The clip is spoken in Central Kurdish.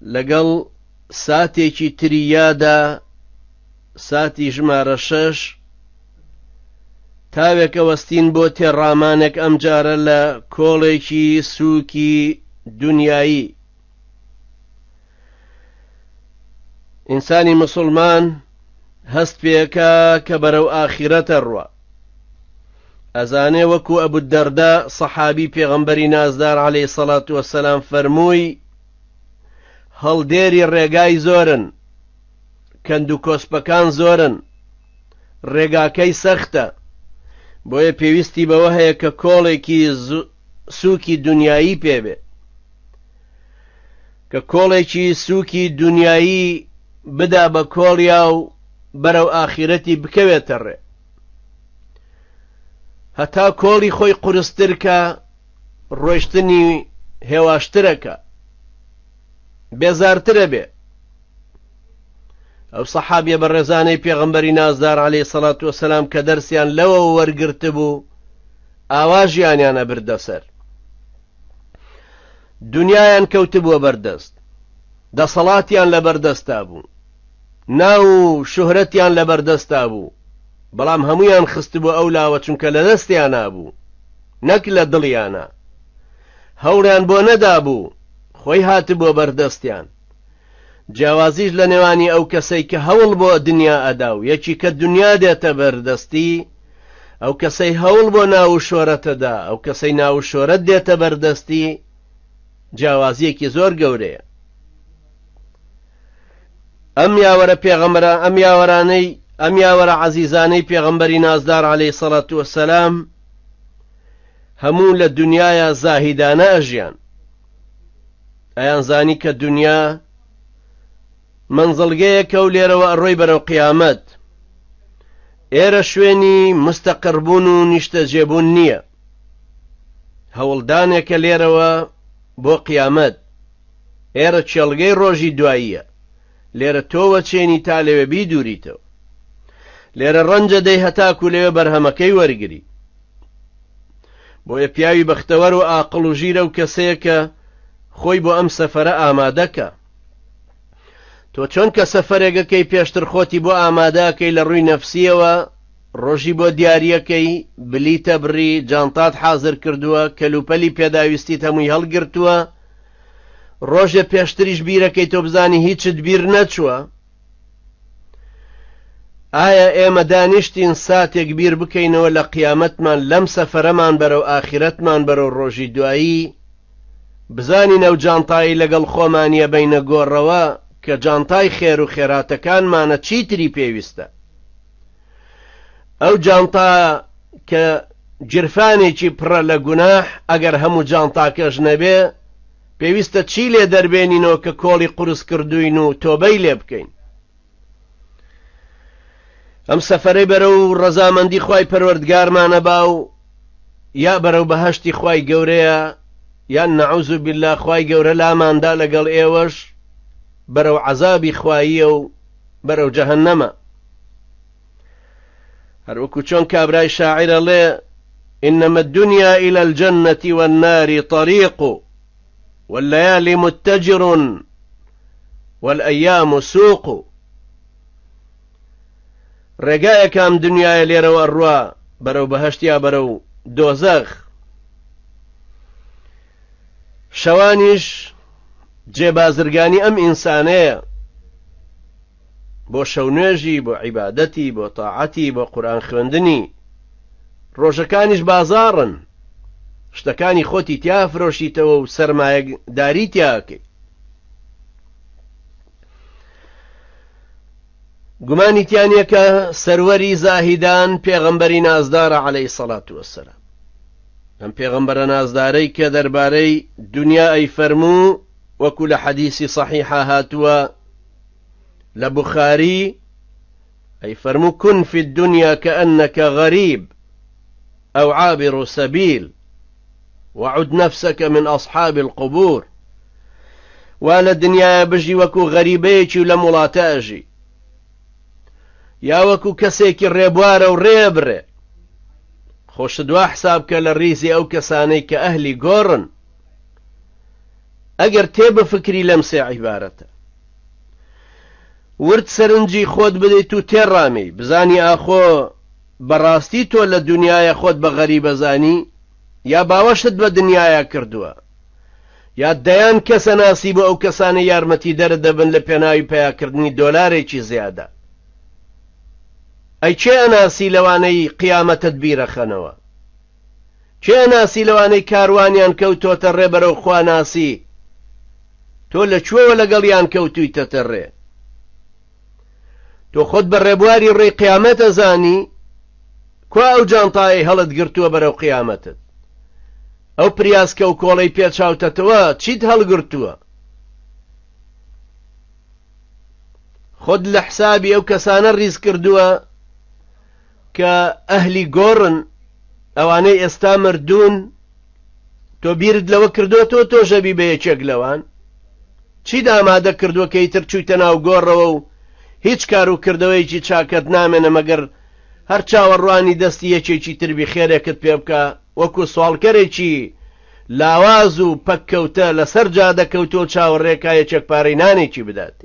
لەگەڵ ساتێکی تریادا ساتی ژمارە 6 تاوێکە وەستین بۆ تێڕامانێک ئەم جارە لە کۆڵێکی سووکی دنیایی. ئینسانی مسلمان هەست پێەکە کە بەرەو ئاخیرەتە ڕوە. ئەزانێ وەکو ئەبو دەردە سەحابی پێغەمبەری نازدار عەلەیهی سەڵات وەسەلام فەرمووی هەڵدێری ڕێگای زۆرن، کەند و کۆسپەکان زۆرن، ڕێگاکەی سەختە، بۆیە پێویستی بەوە هەیە کە کۆڵێکی سووکی دنیایی پێبێ، کە کۆڵێکی سووکی دنیایی بدا بە کۆڵیا و بەرەو ئاخیرەتی بکەوێتە ڕێ. هەتا کۆڵی خۆی قورسترکە، ڕۆیشتنی هێواشترەکە، بێزارترە بێ. ئەو سەحابیە بەڕێزانەی پێغەمبەری نازدار عەلەیهی سەڵات وەسەلام کە دەرسیان لەوە وەرگرت بوو، ئاواژیانیانە بردەسەر، دنیایان کەوتبووە بەردەست، دەسەڵاتیان لە بەردەستا بوو، ناو و شوهرەتیان لە بەردەستا بوو، بەڵام هەمویان خستبوو ئەو لاوە چونکە لە دەستیانە بوو، نەک لە دڵیانە. هەوڵیان بۆ نەدابوو، خۆی هاتبووە بەردەستیان. جیاوازیش لە نێوانی ئەو کەسەی کە هەوڵ بۆ دنیا ئەدا و یەکی کە دنیا دێتە بەردەستی، ئەو کەسەی هەوڵ بۆ ناو و شۆرەتەدا، ئەو کەسەی ناو و شۆرەت دێتە بەردەستی، جیاوازیەکی زۆر گەورەیە. ئەم یاوەرە عەزیزانەی پێغەمبەری نازدار عەلەیهی سەڵات وەسەلام هەموو لە دنیایە زاهیدانە ئەژیان. ئەیان زانی کە دنیا منزڵگەیەکە و لێرەوە ئەڕۆی بەرەو قیامەت. ئێرە شوێنی مستەقربوون و نیشتەجێبوون نییە، هەوڵدانێکە لێرەوە بۆ قیامەت. ئێرە چێڵگەی ڕۆژی دواییە، لێرە تۆوە چێنی تا لەوێ بیدووریتەوە، لێرە ڕەنجە دەی هەتاکو لەوێ بەرهەمەکەی وەرگری. بۆیە پیاوی بەختەوەر و ئاقڵ و ژیرە و کەسەیە کە خۆی بۆ ئەم سەفەرە ئامادەکە. تۆ چۆن کە سەفەرێکەکەی پێشتر خۆتی بۆ ئامادەکەی لە ڕووی نەفسیەوە، ڕۆژی بۆ دیاریەکەی، بلیتە بڕی، جانتات حازر کردووە، کەلوپەلی پێداویستیت هەمووی هەڵگرتووە، ڕۆژێ پێشتریش بیرەکەی تۆ بزانی هیچت بیر نەچووە. ئایا ئێمە دانیشتین ساتێک بیر بکەینەوە لە قیامەتمان، لەم سەفەرەمان بەرەو ئاخرەتمان بەرەو ڕۆژی دوایی، بزانین ئەو جانتایی لەگەڵ خۆمانیە بەینە گۆڕەوە کە جانتای خێر و خێراتەکانمانە چیتری پێویستە. ئەو جانتا کە جرفانێکی پڕە لە گوناح، ئەگەر هەموو جانتاکەش نەبێ، پێویستە چی لێ دەربێنینەوە کە کۆڵی قورس کردوین و تۆبەی لێ بکەین. ئەم سەفەرەی بەرەو ڕەزامەندی خوای پەروەردگارمانە با و یا بەرەو بەهەشتی خوای گەورەیە، یان نەعوذ بالله خوای گەورە لاماندا لەگەڵ ئێوەش بەرەو عەزابی خواییە و بەرەو جەهەنەمە. هەروەکو چۆن کابرای شاعیرە لێ إنما الدنيا إلى الجنة والنار طريق والليالي متجر والأيام سوق. ڕێگایەکە ئەم دنیایە لێرەوە ئەڕوا بەرەو بەهەشت یا بەرەو دۆزەخ. شەوانیش جێبازرگانی ئەم ئینسانەیە بۆ شەو نوێژی، بۆ عیبادەتی، بۆ تاعەتی، بۆ قورئان خوێندنی. ڕۆژەکانیش بازاڕن، شتەکانی خۆتی تیا فرۆشیتەوە و سەرمایەداری تیاکەی. گومانی تیانە کە سەروەری زاهیدان پێغەمبەری نازدارە عەلەیهی سەڵات وەسەلام. ئەم پێغەمبەرە نازدارەی کە دەربارەی دنیا ئەی فەرموو، وەکو لە حەدیسی صەحیحە هاتووە لە بوخاری، ئەی فەرموو کن فی الدنیا كأنك غریب أو عابر سبيل وعد نفسك من أصحاب القبور. ولا الدنيا بجي وكو غريبيتي ولا ملاتاجي، یا وەکو کەسێکی ڕێبوارە و ڕێبرێ، خۆشت وا حساب کە لە ڕیزی ئەو کەسانەی کە ئەهلی گۆڕن. ئەگەر تێ بفکری لەم سێ عیبارەتە. ورد سەرنجی خۆت بدەیت و تێڕامی بزانی ئاخۆ بەڕاستی تۆ لە دنیاە خۆت بە غەریبەزانی یا باوەشت بە دنیاە کردووە یا دەیان کەسە ناسی بۆ ئەو کەسانە یارمەتی دەردەبن لە پێناوی پیاکردنی دۆلارێکی زیادە. ئەی چێ ئەناسی لەوانەی قیامەتت بیرەخەنەوە؟ چێ ئەناسی لەوانەی کاروانیان کەوتۆتە ڕێ بەرەو خواناسی تۆ لەکوێوە لەگەڵیان کەوتوویتەتە ڕێ؟ تۆ خۆت بە ڕێبواری ڕێی قیامەت ئەزانی کوا ئەو جانتایەی هەڵت گرتووە بەرەو قیامەتت؟ ئەو پریاسکە و کۆڵەی پێچاوتەتەوە چیت هەڵگرتووە؟ خۆت لە حسابی ئەو کەسانە ڕیز کردووە کە ئەهلی گۆڕن، ئەوانەی ئێستا مردوون، تۆ بیرت لەوە کردووە تۆ ژەبی بە یەکێک لەوان؟ چیت ئامادە کردووە کە ئیتر چوویتە ناو گۆڕەوە و هیچ کار و کردەوەیکی چاکەت نامێنە مەگەر هەر چاوەڕوانی دەستی یەکێکی تربی خێرێکت پێ بکە وەکو سوالکەرێکی لاواز و پەککەوتە لەسەر جادەکەوتۆ چاوەڕێکا یەکێک پارەی نانێکی بدات.